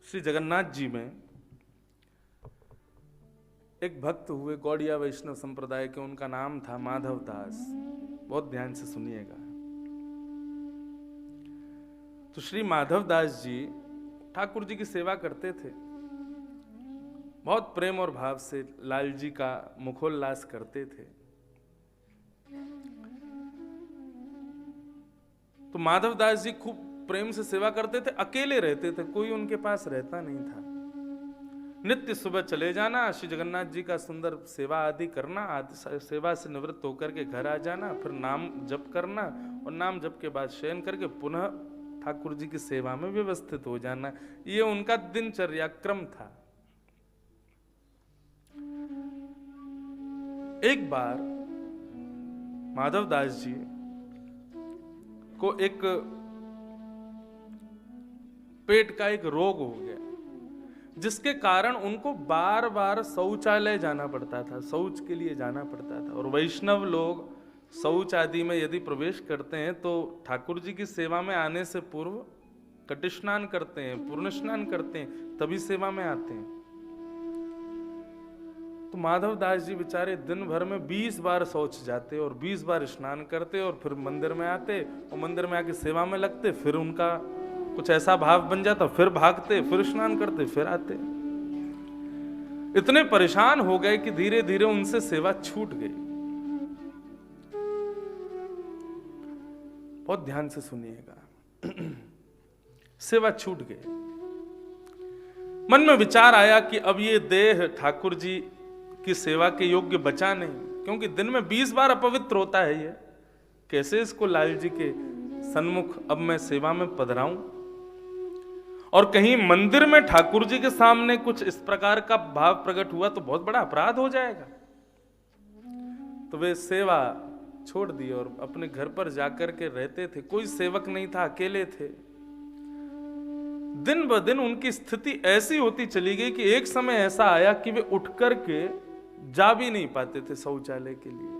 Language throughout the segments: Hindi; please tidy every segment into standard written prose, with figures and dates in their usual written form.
श्री जगन्नाथ जी में एक भक्त हुए गौड़िया वैष्णव संप्रदाय के, उनका नाम था माधव दास। बहुत ध्यान से सुनिएगा। तो श्री माधव दास जी ठाकुर जी की सेवा करते थे, बहुत प्रेम और भाव से लाल जी का मुखोल्लास करते थे। तो माधव दास जी खूब प्रेम से सेवा करते थे, अकेले रहते थे, कोई उनके पास रहता नहीं था। नित्य सुबह चले जाना, श्री जगन्नाथ जी का सुंदर सेवा आदि करना, सेवा से निवृत्त होकर के घर आ जाना, फिर नाम जप करना और नाम जप के बाद शयन करके पुनः ठाकुर जी की सेवा में व्यवस्थित हो जाना। ये उनका दिनचर्या क्रम था। एक बार माधव दास जी को एक पेट का एक रोग हो गया, जिसके कारण उनको बार बार शौचालय जाना पड़ता था, शौच के लिए जाना पड़ता था। और वैष्णव लोग शौच आदि में यदि प्रवेश करते हैं तो ठाकुर जी की सेवा में आने से पूर्व कटी स्नान करते हैं, पूर्ण स्नान करते हैं, तभी सेवा में आते हैं। तो माधव दास जी बेचारे दिन भर में 20 बार शौच जाते और 20 बार स्नान करते और फिर मंदिर में आते और मंदिर में आके सेवा में लगते। फिर उनका कुछ ऐसा भाव बन जाता, फिर भागते, फिर स्नान करते, फिर आते। इतने परेशान हो गए कि धीरे धीरे उनसे सेवा छूट गई। बहुत ध्यान से सुनिएगा। सेवा छूट गई। मन में विचार आया कि अब ये देह ठाकुर जी की सेवा के योग्य बचा नहीं, क्योंकि दिन में 20 बार अपवित्र होता है ये। कैसे इसको लाल जी के सन्मुख अब मैं सेवा में पधराऊं, और कहीं मंदिर में ठाकुर जी के सामने कुछ इस प्रकार का भाव प्रकट हुआ तो बहुत बड़ा अपराध हो जाएगा। तो वे सेवा छोड़ दी और अपने घर पर जाकर के रहते थे। कोई सेवक नहीं था, अकेले थे। दिन ब दिन उनकी स्थिति ऐसी होती चली गई कि एक समय ऐसा आया कि वे उठ कर के जा भी नहीं पाते थे शौचालय के लिए,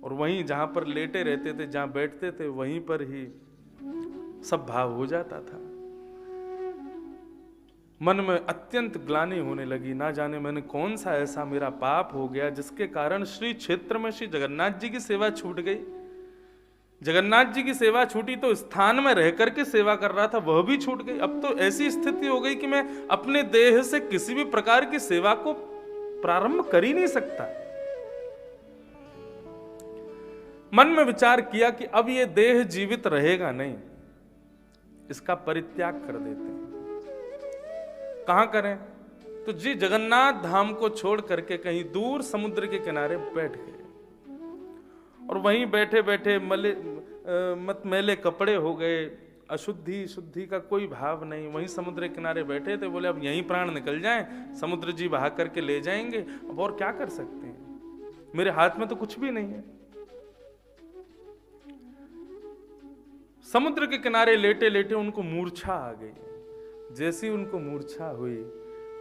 और वहीं जहां पर लेटे रहते थे, जहां बैठते थे, वहीं पर ही सब भाव हो जाता था। मन में अत्यंत ग्लानि होने लगी, ना जाने मैंने कौन सा ऐसा मेरा पाप हो गया जिसके कारण श्री क्षेत्र में श्री जगन्नाथ जी की सेवा छूट गई। जगन्नाथ जी की सेवा छूटी तो स्थान में रह करके सेवा कर रहा था, वह भी छूट गई। अब तो ऐसी स्थिति हो गई कि मैं अपने देह से किसी भी प्रकार की सेवा को प्रारंभ कर ही नहीं सकता। मन में विचार किया कि अब ये देह जीवित रहेगा नहीं, इसका परित्याग कर देते हैं। कहां करें? तो जी जगन्नाथ धाम को छोड़ करके कहीं दूर समुद्र के किनारे बैठ गए, और वहीं बैठे बैठे मैले कपड़े हो गए, अशुद्धि शुद्धि का कोई भाव नहीं। वहीं समुद्र के किनारे बैठे थे, बोले अब यहीं प्राण निकल जाएं, समुद्र जी बहा करके ले जाएंगे, अब और क्या कर सकते हैं, मेरे हाथ में तो कुछ भी नहीं है। समुद्र के किनारे लेटे लेटे उनको मूर्छा आ गई। जैसी उनको मूर्छा हुई,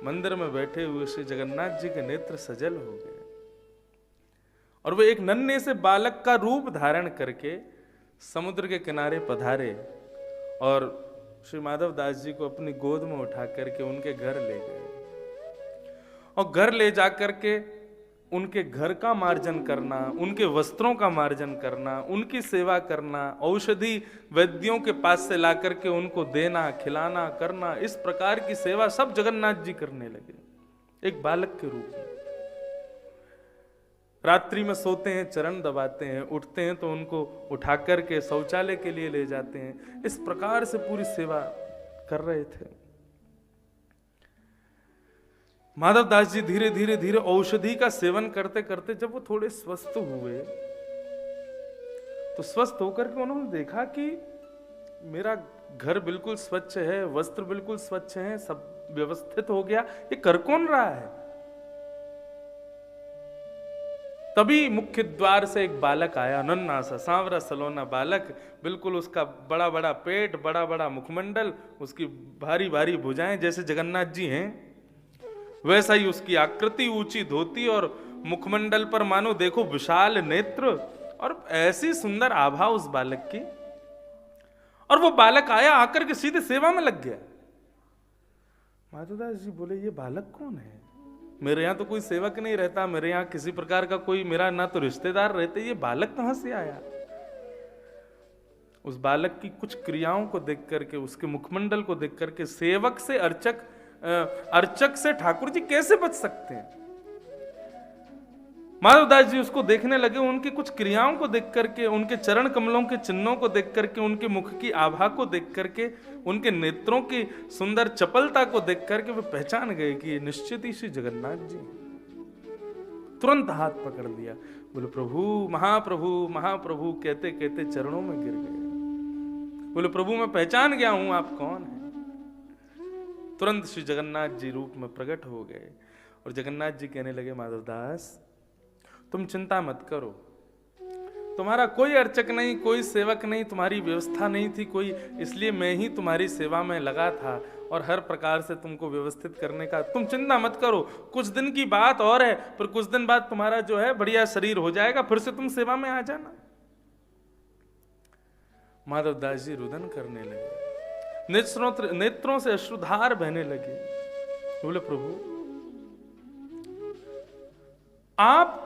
मंदिर में बैठे हुए श्री जगन्नाथ जी के नेत्र सजल हो गए, और वे एक नन्हे से बालक का रूप धारण करके समुद्र के किनारे पधारे और श्री माधव दास जी को अपनी गोद में उठा करके उनके घर ले गए। और घर ले जाकर के उनके घर का मार्जन करना, उनके वस्त्रों का मार्जन करना, उनकी सेवा करना, औषधि वैद्यों के पास से ला करके उनको देना, खिलाना, करना, इस प्रकार की सेवा सब जगन्नाथ जी करने लगे एक बालक के रूप में। रात्रि में सोते हैं, चरण दबाते हैं, उठते हैं तो उनको उठा करके शौचालय के लिए ले जाते हैं। इस प्रकार से पूरी सेवा कर रहे थे। माधव दास जी धीरे धीरे धीरे औषधि का सेवन करते करते जब वो थोड़े स्वस्थ हुए, तो स्वस्थ होकर के उन्होंने देखा कि मेरा घर बिल्कुल स्वच्छ है, वस्त्र बिल्कुल स्वच्छ हैं, सब व्यवस्थित हो गया, ये कर कौन रहा है? तभी मुख्य द्वार से एक बालक आया, नन्हा सा सांवरा सलोना बालक, बिल्कुल उसका बड़ा बड़ा पेट, बड़ा बड़ा मुखमंडल, उसकी भारी भारी भुजाएं जैसे जगन्नाथ जी हैं वैसा ही उसकी आकृति, ऊंची धोती और मुखमंडल पर मानो देखो विशाल नेत्र, और ऐसी सुंदर आभा उस बालक की। और वो बालक आया, आकर के सीधे सेवा में लग गया। माधवदास जी बोले ये बालक कौन है? मेरे यहाँ तो कोई सेवक नहीं रहता, मेरे यहाँ किसी प्रकार का कोई मेरा ना तो रिश्तेदार रहते, ये बालक कहां से आया? उस बालक की कुछ क्रियाओं को देख करके, उसके मुखमंडल को देख करके सेवक से अर्चक से ठाकुर जी कैसे बच सकते हैं? माधवदास जी उसको देखने लगे, उनकी कुछ क्रियाओं को देख करके, उनके चरण कमलों के चिन्हों को देख करके, उनके मुख की आभा को देख करके, उनके नेत्रों की सुंदर चपलता को देख करके वे पहचान गए कि ये निश्चित ही श्री जगन्नाथ जी। तुरंत हाथ पकड़ लिया, बोले प्रभु महाप्रभु महाप्रभु कहते कहते चरणों में गिर गए। बोले प्रभु मैं पहचान गया हूं आप कौन है। तुरंत श्री जगन्नाथ जी रूप में प्रकट हो गए और जगन्नाथ जी कहने लगे माधवदास तुम चिंता मत करो, तुम्हारा कोई अर्चक नहीं, कोई सेवक नहीं, तुम्हारी व्यवस्था नहीं थी कोई, इसलिए मैं ही तुम्हारी सेवा में लगा था और हर प्रकार से तुमको व्यवस्थित करने का, तुम चिंता मत करो, कुछ दिन की बात और है, पर कुछ दिन बाद तुम्हारा जो है बढ़िया शरीर हो जाएगा, फिर से तुम सेवा में आ जाना। माधवदास जी रुदन करने लगे, नेत्रों से अश्रुधार बहने लगे। बोले प्रभु आप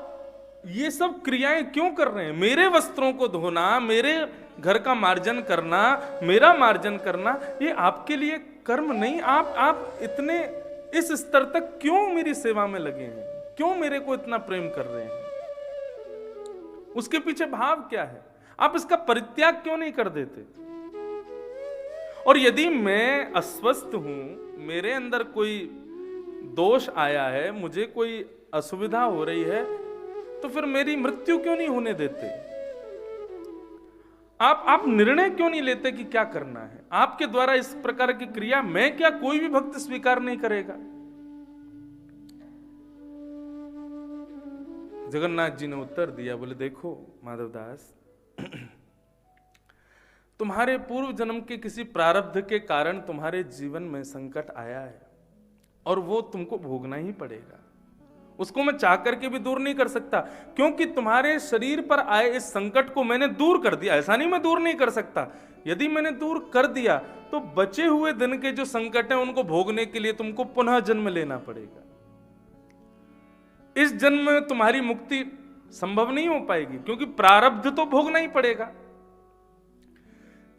ये सब क्रियाएं क्यों कर रहे हैं? मेरे वस्त्रों को धोना, मेरे घर का मार्जन करना, मेरा मार्जन करना, ये आपके लिए कर्म नहीं। आप इतने इस स्तर तक क्यों मेरी सेवा में लगे हैं? क्यों मेरे को इतना प्रेम कर रहे हैं? उसके पीछे भाव क्या है? आप इसका परित्याग क्यों नहीं कर देते? और यदि मैं अस्वस्थ हूं, मेरे अंदर कोई दोष आया है, मुझे कोई असुविधा हो रही है, तो फिर मेरी मृत्यु क्यों नहीं होने देते? आप निर्णय क्यों नहीं लेते कि क्या करना है? आपके द्वारा इस प्रकार की क्रिया मैं क्या कोई भी भक्त स्वीकार नहीं करेगा? जगन्नाथ जी ने उत्तर दिया, बोले देखो माधवदास तुम्हारे पूर्व जन्म के किसी प्रारब्ध के कारण तुम्हारे जीवन में संकट आया है और वो तुमको भोगना ही पड़ेगा। उसको मैं चाह करके भी दूर नहीं कर सकता, क्योंकि तुम्हारे शरीर पर आए इस संकट को मैंने दूर कर दिया। ऐसा नहीं मैं दूर नहीं कर सकता, यदि मैंने दूर कर दिया तो बचे हुए दिन के जो संकट हैं उनको भोगने के लिए तुमको पुनः जन्म लेना पड़ेगा। इस जन्म में तुम्हारी मुक्ति संभव नहीं हो पाएगी, क्योंकि प्रारब्ध तो भोगना ही पड़ेगा।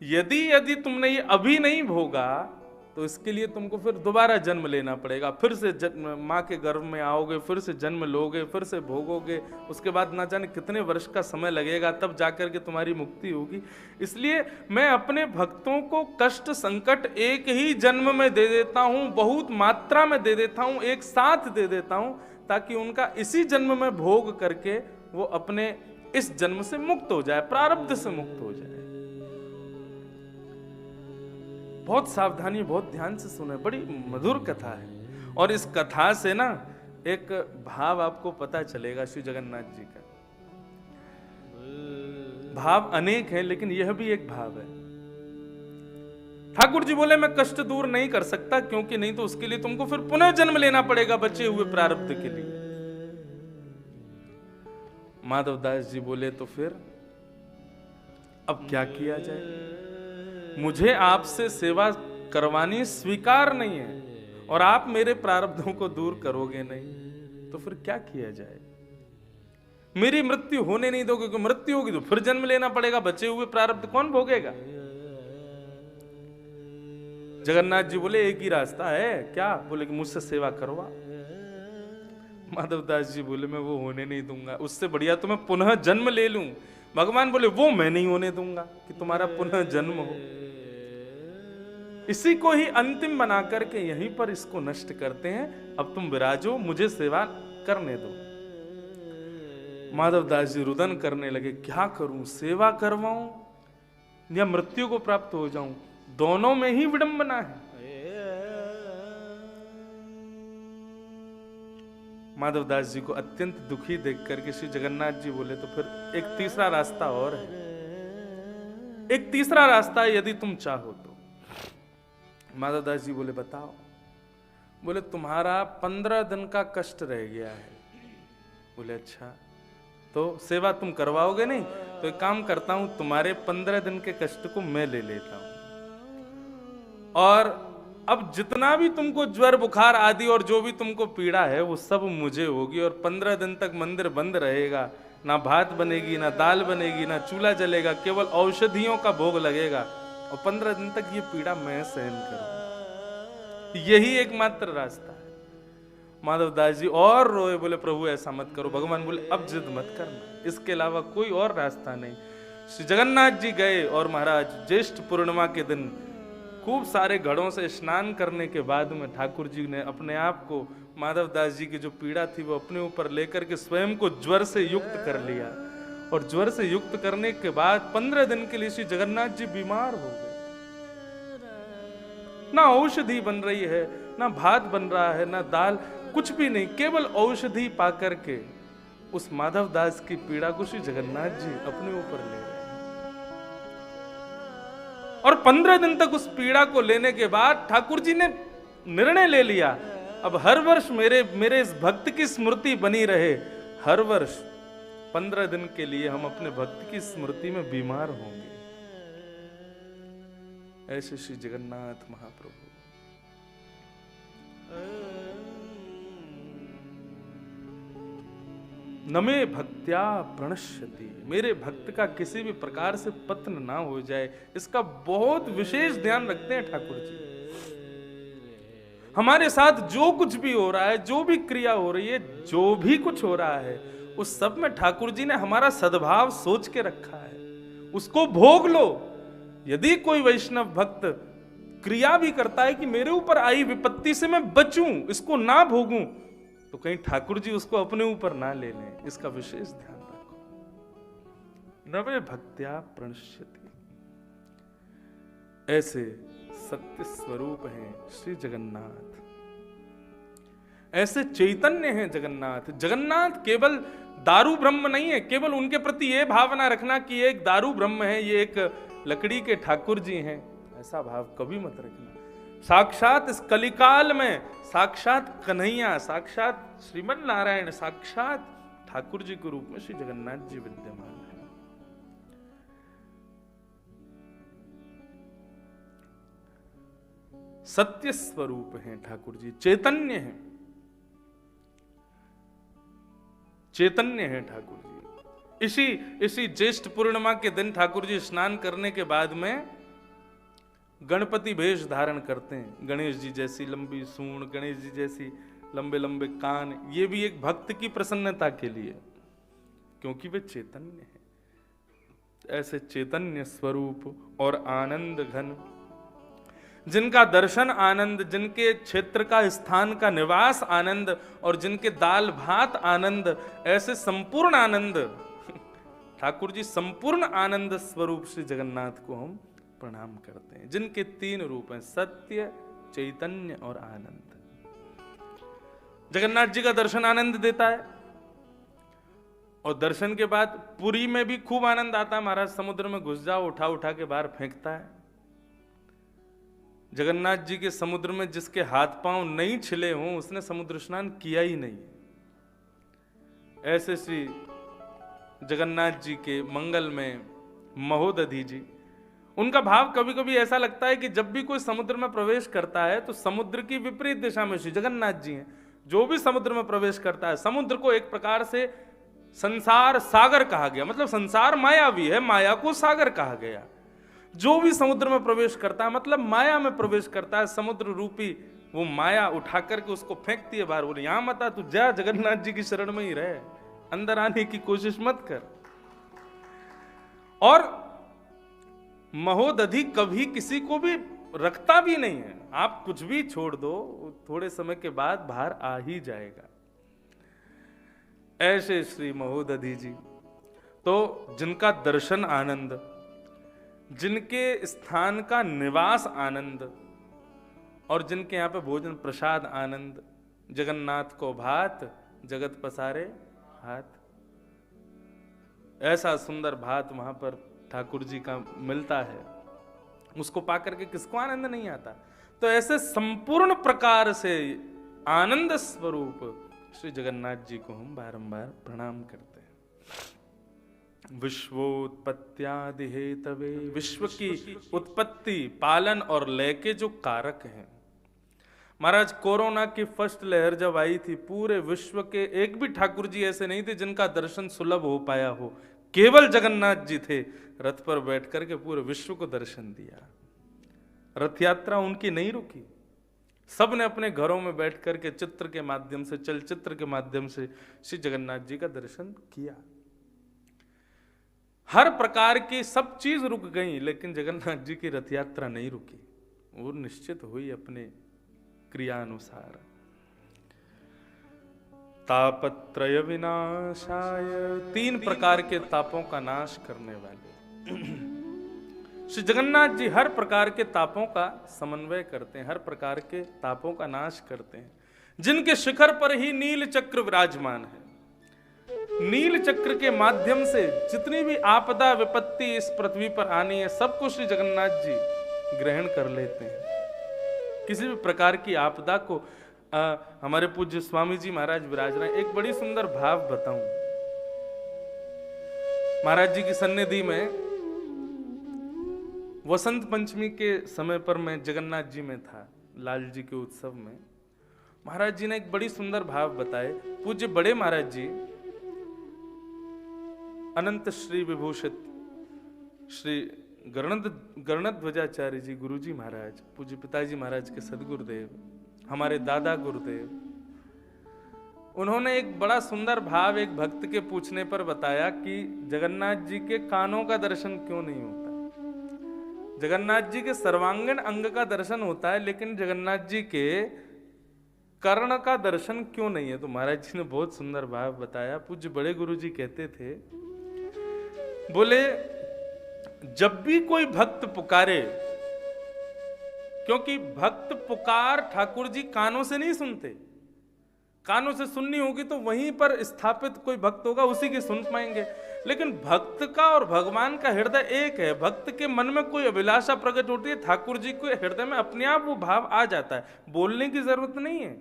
यदि तुमने ये अभी नहीं भोगा तो इसके लिए तुमको फिर दोबारा जन्म लेना पड़ेगा, फिर से माँ के गर्भ में आओगे, फिर से जन्म लोगे, फिर से भोगोगे, उसके बाद ना जाने कितने वर्ष का समय लगेगा, तब जाकर के तुम्हारी मुक्ति होगी। इसलिए मैं अपने भक्तों को कष्ट संकट एक ही जन्म में दे देता हूँ, बहुत मात्रा में दे देता हूँ, एक साथ दे देता हूँ, ताकि उनका इसी जन्म में भोग करके वो अपने इस जन्म से मुक्त हो जाए, प्रारब्ध से मुक्त हो जाए। बहुत सावधानी, बहुत ध्यान से सुने, बड़ी मधुर कथा है। और इस कथा से ना एक भाव आपको पता चलेगा श्री जगन्नाथ जी का। भाव अनेक है, लेकिन यह भी एक भाव है। ठाकुर जी बोले मैं कष्ट दूर नहीं कर सकता, क्योंकि नहीं तो उसके लिए तुमको फिर पुनः जन्म लेना पड़ेगा बचे हुए प्रारब्ध के लिए। माधवदास जी बोले तो फिर अब क्या किया जाए? मुझे आपसे सेवा करवानी स्वीकार नहीं है और आप मेरे प्रारब्धों को दूर करोगे नहीं, तो फिर क्या किया जाए? मेरी मृत्यु होने नहीं दोगे, क्योंकि मृत्यु होगी तो फिर जन्म लेना पड़ेगा, बचे हुए प्रारब्ध कौन भोगेगा? जगन्नाथ जी बोले एक ही रास्ता है। क्या? बोले कि मुझसे सेवा करवा। माधवदास जी बोले मैं वो होने नहीं दूंगा, उससे बढ़िया तो मैं पुनः जन्म ले लूं। भगवान बोले वो मैं नहीं होने दूंगा कि तुम्हारा पुनः जन्म हो। इसी को ही अंतिम बना करके यहीं पर इसको नष्ट करते हैं। अब तुम विराजो, मुझे सेवा करने दो। माधवदास जी रुदन करने लगे, क्या करूं, सेवा करवाऊं या मृत्यु को प्राप्त हो जाऊं? दोनों में ही विडंबना है। माधवदास जी को अत्यंत दुखी देख करके श्री जगन्नाथ जी बोले तो फिर एक तीसरा रास्ता और है, एक तीसरा रास्ता है यदि तुम चाहो तो। माधवदास जी बोले बताओ। बोले तुम्हारा 15 दिन का कष्ट रह गया है। बोले अच्छा, तो सेवा तुम करवाओगे नहीं? तो एक काम करता हूं, तुम्हारे 15 दिन के कष्ट को मैं ले लेता हूं और अब जितना भी तुमको ज्वर बुखार आदि और जो भी तुमको पीड़ा है वो सब मुझे होगी, और 15 दिन तक मंदिर बंद रहेगा, ना भात बनेगी, ना दाल बनेगी, ना चूल्हा जलेगा, केवल औषधियों का भोग लगेगा, और 15 दिन तक ये पीड़ा मैं सहन करूं। यही एकमात्र रास्ता है। माधव दास जी और रोए, बोले प्रभु ऐसा मत करो। भगवान बोले अब जिद मत करना, इसके अलावा कोई और रास्ता नहीं। श्री जगन्नाथ जी गए और महाराज ज्येष्ठ पूर्णिमा के दिन खूब सारे घड़ों से स्नान करने के बाद में ठाकुर जी ने अपने आप को, माधव दास जी की जो पीड़ा थी वो अपने ऊपर लेकर के स्वयं को ज्वर से युक्त कर लिया, और ज्वर से युक्त करने के बाद 15 दिन के लिए श्री जगन्नाथ जी बीमार हो गए। ना औषधि बन रही है, ना भात बन रहा है, ना दाल, कुछ भी नहीं, केवल औषधि पाकर के उस माधव दास की पीड़ा को श्री जगन्नाथ जी अपने ऊपर ले रहे हैं। और 15 दिन तक उस पीड़ा को लेने के बाद ठाकुर जी ने निर्णय ले लिया, अब हर वर्ष मेरे इस भक्त की स्मृति बनी रहे, हर वर्ष 15 दिन के लिए हम अपने भक्त की स्मृति में बीमार होंगे। ऐसे श्री जगन्नाथ महाप्रभु। नमे भक्त्या प्रणश्यति, मेरे भक्त का किसी भी प्रकार से पतन ना हो जाए, इसका बहुत विशेष ध्यान रखते हैं ठाकुर जी। हमारे साथ जो कुछ भी हो रहा है, जो भी क्रिया हो रही है, जो भी कुछ हो रहा है, उस सब में ठाकुर जी ने हमारा सद्भाव सोच के रखा है, उसको भोग लो। यदि कोई वैष्णव भक्त क्रिया भी करता है कि मेरे ऊपर आई विपत्ति से मैं बचूं, इसको ना भोगूं, तो कहीं ठाकुर जी उसको अपने ऊपर ना ले लें, इसका विशेष ध्यान रखो। नवे भक्त्या प्रणश्यति, ऐसे सत्य स्वरूप हैं श्री जगन्नाथ, ऐसे चैतन्य हैं जगन्नाथ। जगन्नाथ केवल दारू ब्रह्म नहीं है, केवल उनके प्रति ये भावना रखना कि ये एक दारू ब्रह्म है, ये एक लकड़ी के ठाकुर जी हैं, ऐसा भाव कभी मत रखना। साक्षात इस कलिकाल में साक्षात कन्हैया, साक्षात श्रीमन नारायण, साक्षात ठाकुर जी के रूप में श्री जगन्नाथ जी विद्यमान है। सत्य स्वरूप हैं ठाकुर जी, चैतन्य हैं, चैतन्य हैं ठाकुर जी। इसी ज्येष्ठ पूर्णिमा के दिन ठाकुर जी स्नान करने के बाद में गणपति भेष धारण करते हैं। गणेश जी जैसी लंबी सूंड, गणेश जी जैसी लंबे लंबे कान, ये भी एक भक्त की प्रसन्नता के लिए, क्योंकि वे चैतन्य हैं। ऐसे चैतन्य स्वरूप और आनंद घन, जिनका दर्शन आनंद, जिनके क्षेत्र का स्थान का निवास आनंद, और जिनके दाल भात आनंद, ऐसे संपूर्ण आनंद ठाकुर जी, संपूर्ण आनंद स्वरूप श्री जगन्नाथ को हम प्रणाम करते हैं, जिनके 3 रूप हैं, सत्य, चैतन्य और आनंद। जगन्नाथ जी का दर्शन आनंद देता है, और दर्शन के बाद पुरी में भी खूब आनंद आता है। महाराज समुद्र में घुस जाओ, उठा उठा के बाहर फेंकता है। जगन्नाथ जी के समुद्र में जिसके हाथ पांव नहीं छिले हों, उसने समुद्र स्नान किया ही नहीं। ऐसे श्री जगन्नाथ जी के मंगल में महोदधि जी, उनका भाव कभी कभी ऐसा लगता है कि जब भी कोई समुद्र में प्रवेश करता है तो समुद्र की विपरीत दिशा में श्री जगन्नाथ जी हैं। जो भी समुद्र में प्रवेश करता है, समुद्र को एक प्रकार से संसार सागर कहा गया, मतलब संसार मायावी है, माया को सागर कहा गया। जो भी समुद्र में प्रवेश करता है मतलब माया में प्रवेश करता है, समुद्र रूपी वो माया उठा करके उसको फेंकती है बाहर। बोले यहां मत आ, तू जा जगन्नाथ जी की शरण में ही रहे, अंदर आने की कोशिश मत कर। और महोदधि कभी किसी को भी रखता भी नहीं है, आप कुछ भी छोड़ दो, थोड़े समय के बाद बाहर आ ही जाएगा। ऐसे श्री महोदधि जी, तो जिनका दर्शन आनंद, जिनके स्थान का निवास आनंद, और जिनके यहाँ पे भोजन प्रसाद आनंद, जगन्नाथ को भात जगत पसारे हाथ, ऐसा सुंदर भात वहां पर ठाकुर जी का मिलता है, उसको पाकर के किसको आनंद नहीं आता। तो ऐसे संपूर्ण प्रकार से आनंद स्वरूप श्री जगन्नाथ जी को हम बारंबार प्रणाम करते हैं। विश्वोत्पत्त्यादि हेतवे, विश्व की उत्पत्ति, पालन और लय के जो कारक हैं, महाराज कोरोना की फर्स्ट लहर जब आई थी, पूरे विश्व के एक भी ठाकुर जी ऐसे नहीं थे जिनका दर्शन सुलभ हो पाया हो। केवल जगन्नाथ जी थे, रथ पर बैठ करके पूरे विश्व को दर्शन दिया। रथ यात्रा उनकी नहीं रुकी, सब ने अपने घरों में बैठ करके चित्र के माध्यम से, चलचित्र के माध्यम से श्री जगन्नाथ जी का दर्शन किया। हर प्रकार की सब चीज रुक गई, लेकिन जगन्नाथ जी की रथ यात्रा नहीं रुकी, वो निश्चित हुई अपने क्रियानुसार। तापत्रय विनाशाय, 3 प्रकार के तापों का नाश करने वाले श्री जगन्नाथ जी हर प्रकार के तापों का समन्वय करते हैं, हर प्रकार के तापों का नाश करते हैं। जिनके शिखर पर ही नील चक्र विराजमान है, नील चक्र के माध्यम से जितनी भी आपदा विपत्ति इस पृथ्वी पर आनी है, सबको श्री जगन्नाथ जी ग्रहण कर लेते हैं। किसी भी प्रकार की आपदा को हमारे पूज्य स्वामी जी महाराज विराज रहे हैं। एक बड़ी सुंदर भाव बताऊं, महाराज जी की सन्निधि में वसंत पंचमी के समय पर मैं जगन्नाथ जी में था, लाल जी के उत्सव में। महाराज जी ने एक बड़ी सुंदर भाव बताए। पूज्य बड़े महाराज जी अनंत श्री विभूषित श्री गणध्वजाचार्य जी गुरु जी महाराज, पूज्य पिताजी महाराज के सदगुरुदेव, हमारे दादा गुरुदेव, उन्होंने एक बड़ा सुंदर भाव एक भक्त के पूछने पर बताया कि जगन्नाथ जी के कानों का दर्शन क्यों नहीं होता। जगन्नाथ जी के सर्वांगीण अंग का दर्शन होता है, लेकिन जगन्नाथ जी के कर्ण का दर्शन क्यों नहीं है। तो महाराज जी ने बहुत सुंदर भाव बताया। पूज्य बड़े गुरु जी कहते थे, बोले जब भी कोई भक्त पुकारे, क्योंकि भक्त पुकार ठाकुर जी कानों से नहीं सुनते, कानों से सुननी होगी तो वहीं पर स्थापित कोई भक्त होगा, उसी की सुन पाएंगे। लेकिन भक्त का और भगवान का हृदय एक है। भक्त के मन में कोई अभिलाषा प्रकट होती है, ठाकुर जी के हृदय में अपने आप वो भाव आ जाता है, बोलने की जरूरत नहीं है।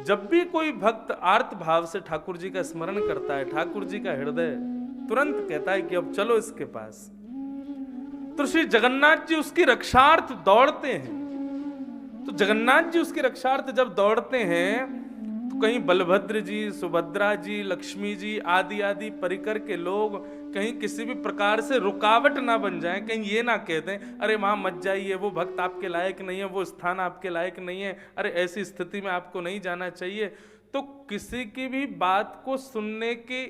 जब भी कोई भक्त आर्त भाव से ठाकुर जी का स्मरण करता है, ठाकुर जी का हृदय तुरंत कहता है कि अब चलो इसके पास। तो श्री जगन्नाथ जी उसकी रक्षार्थ दौड़ते हैं। तो जगन्नाथ जी उसकी रक्षार्थ जब दौड़ते हैं तो कहीं बलभद्र जी, सुभद्रा जी, लक्ष्मी जी आदि आदि परिकर के लोग कहीं किसी भी प्रकार से रुकावट ना बन जाएं, कहीं ये ना कह दें अरे वहां मत जाइए, वो भक्त आपके लायक नहीं है, वो स्थान आपके लायक नहीं है, अरे ऐसी स्थिति में आपको नहीं जाना चाहिए। तो किसी की भी बात को सुनने के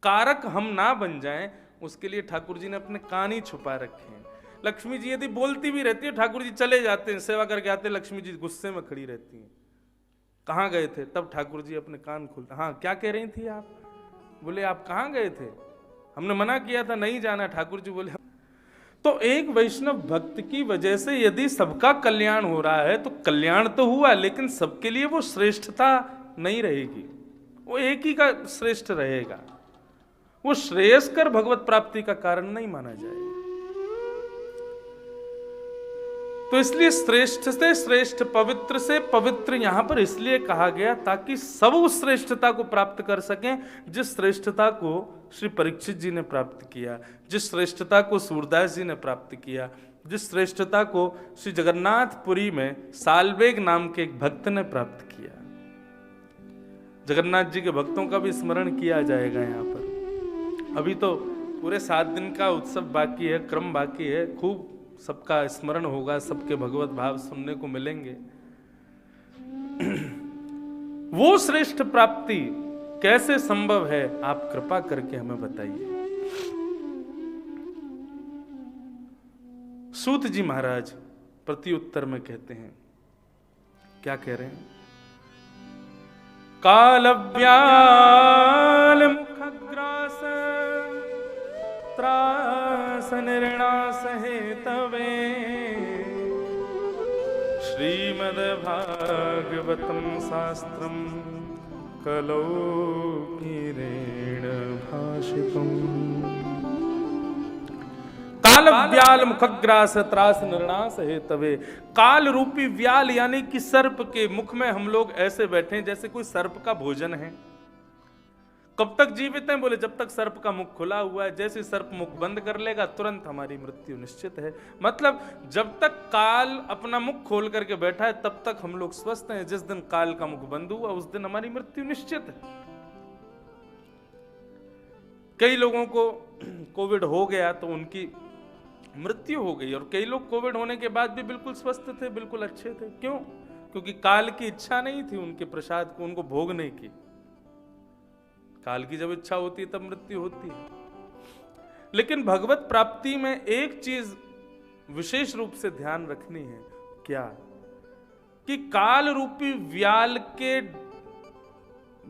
कारक हम ना बन जाएं, उसके लिए ठाकुर जी ने अपने कान ही छुपा रखे हैं। लक्ष्मी जी यदि बोलती भी रहती है, ठाकुर जी चले जाते हैं, सेवा करके आते हैं, लक्ष्मी जी गुस्से में खड़ी रहती हैं, कहाँ गए थे? तब ठाकुर जी अपने कान खोलते, हाँ क्या कह रही थी आप? बोले आप कहाँ गए थे? हमने मना किया था नहीं जाना। ठाकुर जी बोले। तो एक वैष्णव भक्त की वजह से यदि सबका कल्याण हो रहा है तो कल्याण तो हुआ, लेकिन सबके लिए वो श्रेष्ठता नहीं रहेगी, वो एक ही का श्रेष्ठ रहेगा, वो श्रेयस्कर भगवत प्राप्ति का कारण नहीं माना जाएगा। तो इसलिए श्रेष्ठ से श्रेष्ठ, पवित्र से पवित्र यहां पर इसलिए कहा गया ताकि सब उस श्रेष्ठता को प्राप्त कर सकें जिस श्रेष्ठता को श्री परीक्षित जी ने प्राप्त किया, जिस श्रेष्ठता को सूरदास जी ने प्राप्त किया, जिस श्रेष्ठता को श्री जगन्नाथपुरी में सालवेग नाम के एक भक्त ने प्राप्त किया। जगन्नाथ जी के भक्तों का भी स्मरण किया जाएगा यहाँ पर। अभी तो पूरे 7 दिन का उत्सव बाकी है, क्रम बाकी है, खूब सबका स्मरण होगा, सबके भगवत भाव सुनने को मिलेंगे। वो श्रेष्ठ प्राप्ति कैसे संभव है, आप कृपा करके हमें बताइए। सूत जी महाराज प्रति उत्तर में कहते हैं, क्या कह रहे हैं? कालव्याल मुखग्रास त्रास निर्णास हेतवे श्रीमद्भागवतं शास्त्रं कलौ कीरेण भाषितम्। काल व्याल मुखग्रास त्रास निर्णास हेतवे। काल रूपी व्याल यानी कि सर्प के मुख में हम लोग ऐसे बैठे हैं जैसे कोई सर्प का भोजन है। कब तक जीवित हैं? बोले जब तक सर्प का मुख खुला हुआ है। जैसे सर्प मुख बंद कर लेगा तुरंत हमारी मृत्यु निश्चित है। मतलब जब तक काल अपना मुख खोल करके बैठा है तब तक हम लोग स्वस्थ हैं। जिस दिन काल का मुख बंद हुआ उस दिन हमारी मृत्यु निश्चित है। कई लोगों को कोविड हो गया तो उनकी मृत्यु हो गई, और कई लोग कोविड होने के बाद भी बिल्कुल स्वस्थ थे, बिल्कुल अच्छे थे। क्यों? क्योंकि काल की इच्छा नहीं थी उनके प्रसाद को उनको भोगने की। काल की जब इच्छा होती है तब मृत्यु होती है। लेकिन भगवत प्राप्ति में एक चीज विशेष रूप से ध्यान रखनी है। क्या? कि काल रूपी व्याल के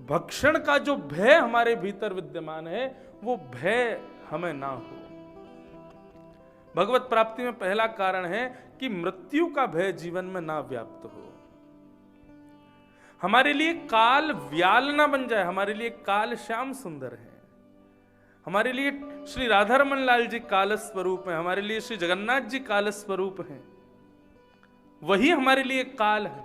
भक्षण का जो भय हमारे भीतर विद्यमान है वो भय हमें ना हो। भगवत प्राप्ति में पहला कारण है कि मृत्यु का भय जीवन में ना व्याप्त हो। हमारे लिए काल व्याल ना बन जाए, हमारे लिए काल श्याम सुंदर है। हमारे लिए श्री राधारमन लाल जी काल स्वरूप है, हमारे लिए श्री जगन्नाथ जी काल स्वरूप हैं। वही हमारे लिए काल है।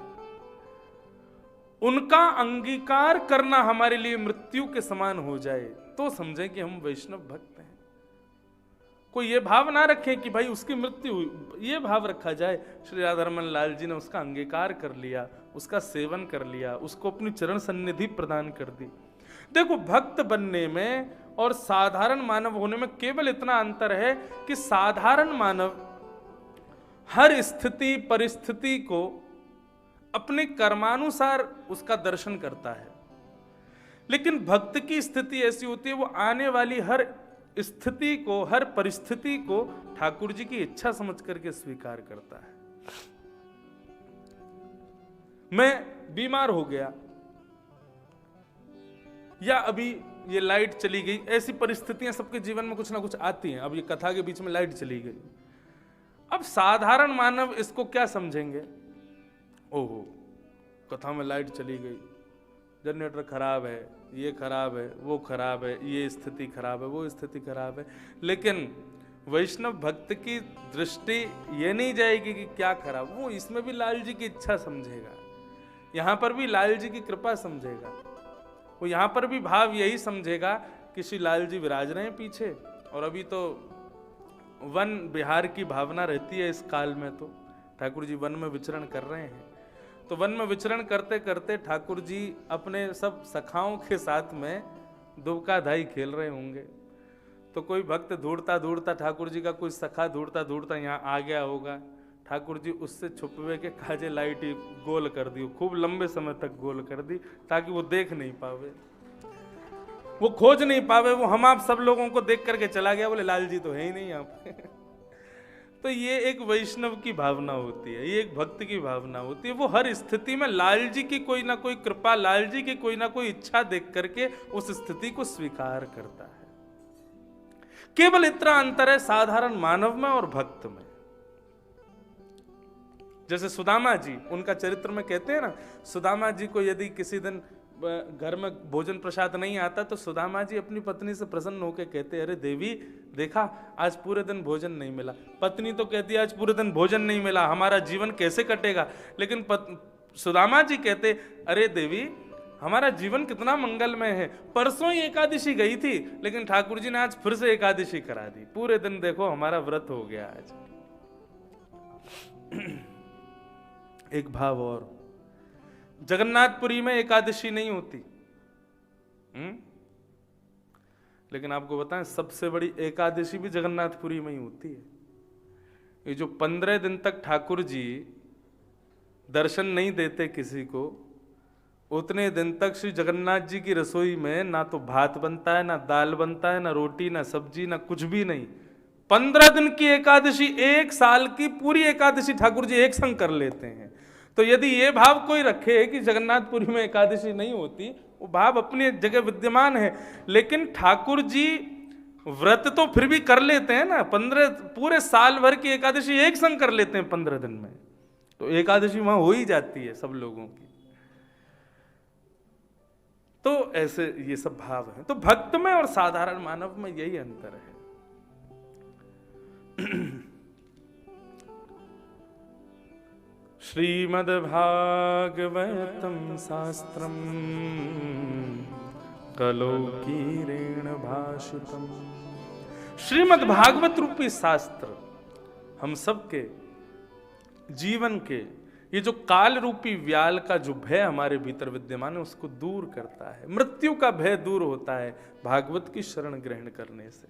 उनका अंगीकार करना हमारे लिए मृत्यु के समान हो जाए तो समझें कि हम वैष्णव भक्त हैं। कोई ये भाव ना रखे कि भाई उसकी मृत्यु हुई, ये भाव रखा जाए श्री राधारमन लाल जी ने उसका अंगीकार कर लिया, उसका सेवन कर लिया, उसको अपनी चरण सन्निधि प्रदान कर दी। देखो, भक्त बनने में और साधारण मानव होने में केवल इतना अंतर है कि साधारण मानव हर स्थिति परिस्थिति को अपने कर्मानुसार उसका दर्शन करता है, लेकिन भक्त की स्थिति ऐसी होती है वो आने वाली हर स्थिति को, हर परिस्थिति को ठाकुर जी की इच्छा समझ करके स्वीकार करता है। मैं बीमार हो गया या अभी ये लाइट चली गई, ऐसी परिस्थितियां सबके जीवन में कुछ ना कुछ आती हैं। अब ये कथा के बीच में लाइट चली गई, अब साधारण मानव इसको क्या समझेंगे? ओहो, कथा में लाइट चली गई, जनरेटर खराब है, ये खराब है, वो खराब है, ये स्थिति खराब है, वो स्थिति खराब है। लेकिन वैष्णव भक्त की दृष्टि ये नहीं जाएगी कि क्या खराब, वो इसमें भी लाल जी की इच्छा समझेगा, यहां पर भी लाल जी की कृपा समझेगा, वो यहां पर भी भाव यही समझेगा कि श्री लाल जी विराज रहे हैं पीछे। और अभी तो वन विहार की भावना रहती है इस काल में, तो ठाकुर जी वन में विचरण कर रहे हैं। तो वन में विचरण करते करते ठाकुर जी अपने सब सखाओं के साथ में दुबका धाई खेल रहे होंगे। तो कोई भक्त ढूंढता ढूंढता ठाकुर जी का कोई सखा ढूंढता ढूंढता यहाँ आ गया होगा। ठाकुर जी उससे छुपवे के काजे लाइट गोल कर दी, खूब लंबे समय तक गोल कर दी, ताकि वो देख नहीं पावे, वो खोज नहीं पावे, वो हम आप सब लोगों को देख करके चला गया, बोले लाल जी तो है ही नहीं यहाँ पे। तो ये एक वैष्णव की भावना होती है, ये एक भक्त की भावना होती है। वो हर स्थिति में लाल जी की कोई ना कोई कृपा, लाल जी की कोई ना कोई इच्छा देख करके उस स्थिति को स्वीकार करता है। केवल इतना अंतर है साधारण मानव में और भक्त में। जैसे सुदामा जी, उनका चरित्र में कहते हैं ना, सुदामा जी को यदि किसी दिन घर में भोजन प्रसाद नहीं आता तो सुदामा जी अपनी पत्नी से प्रसन्न होकर कहते, अरे देवी देखा आज पूरे दिन भोजन नहीं मिला। पत्नी तो कहती आज पूरे दिन भोजन नहीं मिला, हमारा जीवन कैसे कटेगा। लेकिन सुदामा जी कहते, अरे देवी हमारा जीवन कितना मंगलमय है, परसों ही एकादशी गई थी लेकिन ठाकुर जी ने आज फिर से एकादशी करा दी, पूरे दिन देखो हमारा व्रत हो गया आज। एक भाव और, जगन्नाथपुरी में एकादशी नहीं होती, लेकिन आपको बताएं सबसे बड़ी एकादशी भी जगन्नाथपुरी में ही होती है। ये जो 15 दिन तक ठाकुर जी दर्शन नहीं देते किसी को, उतने दिन तक श्री जगन्नाथ जी की रसोई में ना तो भात बनता है, ना दाल बनता है, ना रोटी, ना सब्जी, ना कुछ भी नहीं। 15 दिन की एकादशी, एक साल की पूरी एकादशी ठाकुर जी एक संग कर लेते हैं। तो यदि ये भाव कोई रखे कि जगन्नाथपुरी में एकादशी नहीं होती, वो भाव अपनी जगह विद्यमान है, लेकिन ठाकुर जी व्रत तो फिर भी कर लेते हैं ना। 15 पूरे साल भर की एकादशी एक संग कर लेते हैं 15 दिन में, तो एकादशी वहां हो ही जाती है सब लोगों की। तो ऐसे ये सब भाव है। तो भक्त में और साधारण मानव में यही अंतर है। श्रीमद्भागवतम शास्त्रम कलौकीरेण भाषितम्। श्रीमद् भागवत रूपी शास्त्र हम सबके जीवन के ये जो काल रूपी व्याल का जो भय हमारे भीतर विद्यमान है उसको दूर करता है। मृत्यु का भय दूर होता है भागवत की शरण ग्रहण करने से।